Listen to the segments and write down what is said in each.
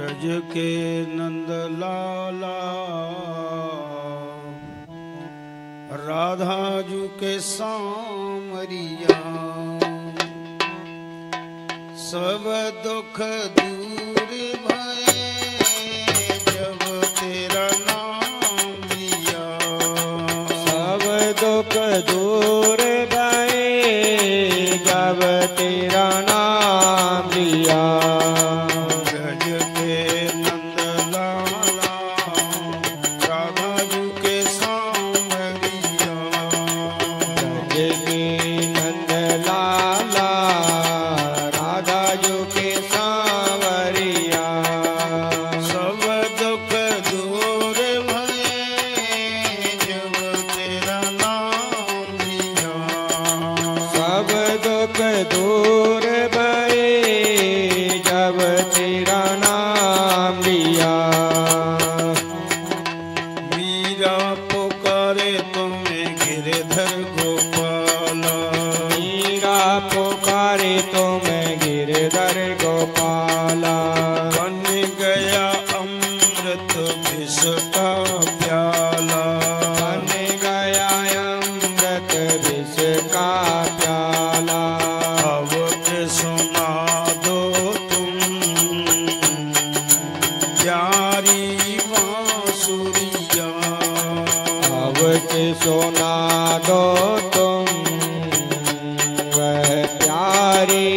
ब्रज के नंद लाला राधा जू के सामरिया सब दुख दूर भये जब तेरा नाम लिया। सब दुख दूर भये जब तेरा नाम लिया। ब्रज के नंद लाला राधा जू के सामरिया ब्रज के नंद लाला राधा जू के सांवरिया सब दुख दूर भये जब तेरा नाम लिया। सब दुख दूर भये जब तेरा नाम लिया। मीरा पुकारे तुम्हें गिरधर गोपाला मीरा पुकारे तो मैं गिरधर गोपाला। बन गया अमृत विष का प्याला। बन गया अमृत विष का प्याला। अब के सुना दो तुम प्यारी बांसुरिया। अब के सुना दो तुम वह प्यारी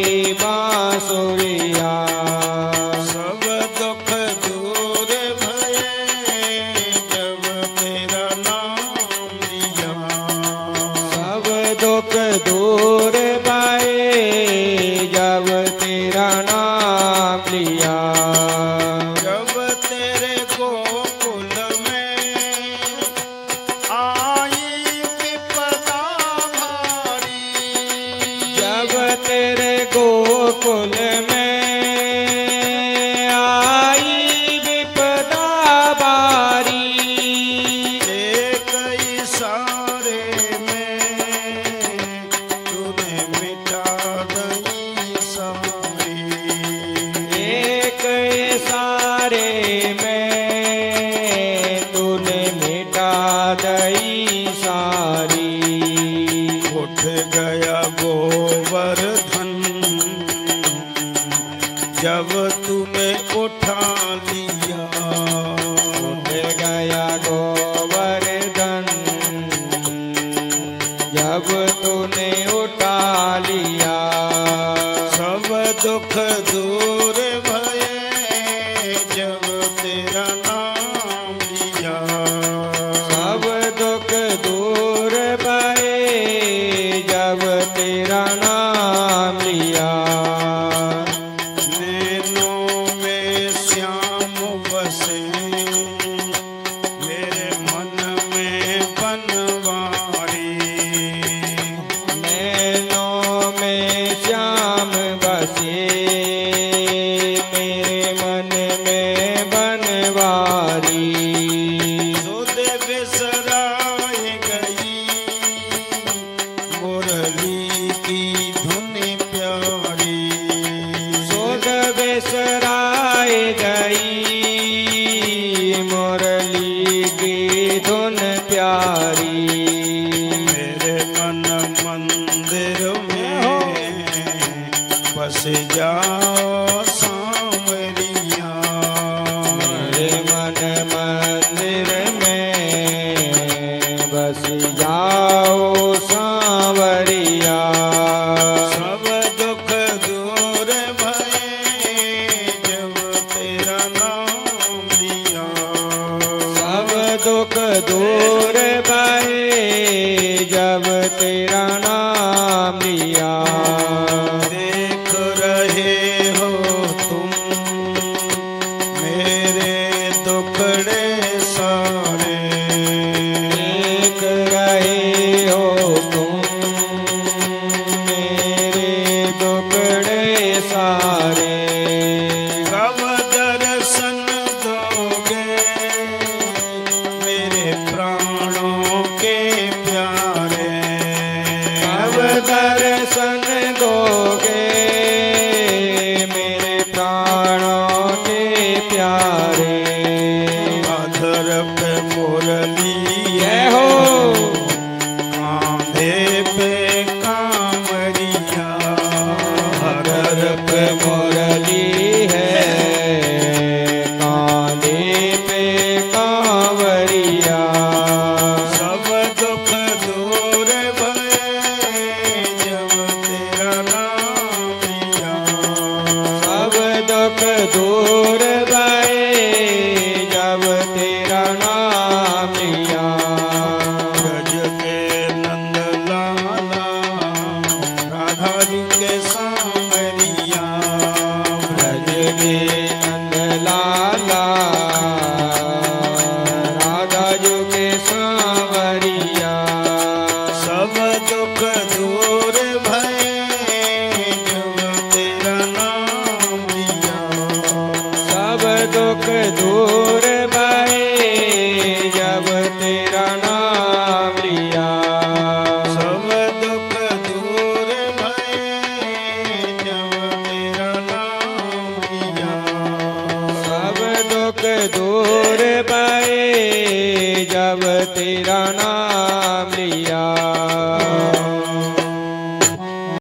बांसुरिया। सब दुख दूर भये जब तेरा नाम लिया। सब दुख दूर भये जब तेरा नाम लिया। जब तेरे गोकुल में आई विपदा भारी। जब तेरे गोकुल में आई विपदा बारी। एक इशारे में तूने मिटा दई सारी। एक इशारे में तूने मिटा दई सारी। उठ गया गोवर्धन जब तुम्हें उठा लिया। उठ गया गोवर्धन जब तूने उठा लिया। सब दुख दूर भये जब तेरा नाम लिया। सब दुख दूर भये जब तेरा नाम लिया। नैनों में श्याम बसे मेरे मन में बनवारी। नैनों में श्याम बसे मेरे मन में बनवारी। सुध बिसराए गई मुरली की धुन प्यारी। सुध बिसराए गई मुरली की धुन प्यारी। मेरे मन मंदिर में बस जाओ सांवरिया। प्यारे। अधर पे मुरली जय हो। कांधे पे कांवरिया, अधर पे मुरली है, कांधे पे कांवरिया। सब दुख दूर भये जब तेरा नाम लिया। सब दुख दूर भये जब तेरा नाम लिया। ब्रज के नंद लाला राधा जी के सांवरिया। ब्रज के नंद लाला राधा जी के सांवरिया। सब दुख दूर भये जब तेरा नाम लिया। सब दुख दूर भये जब तेरा नाम लिया। सब दुख दूर भये जब तेरा नाम लिया। सब दुख दूर भये जब तेरा नाम लिया।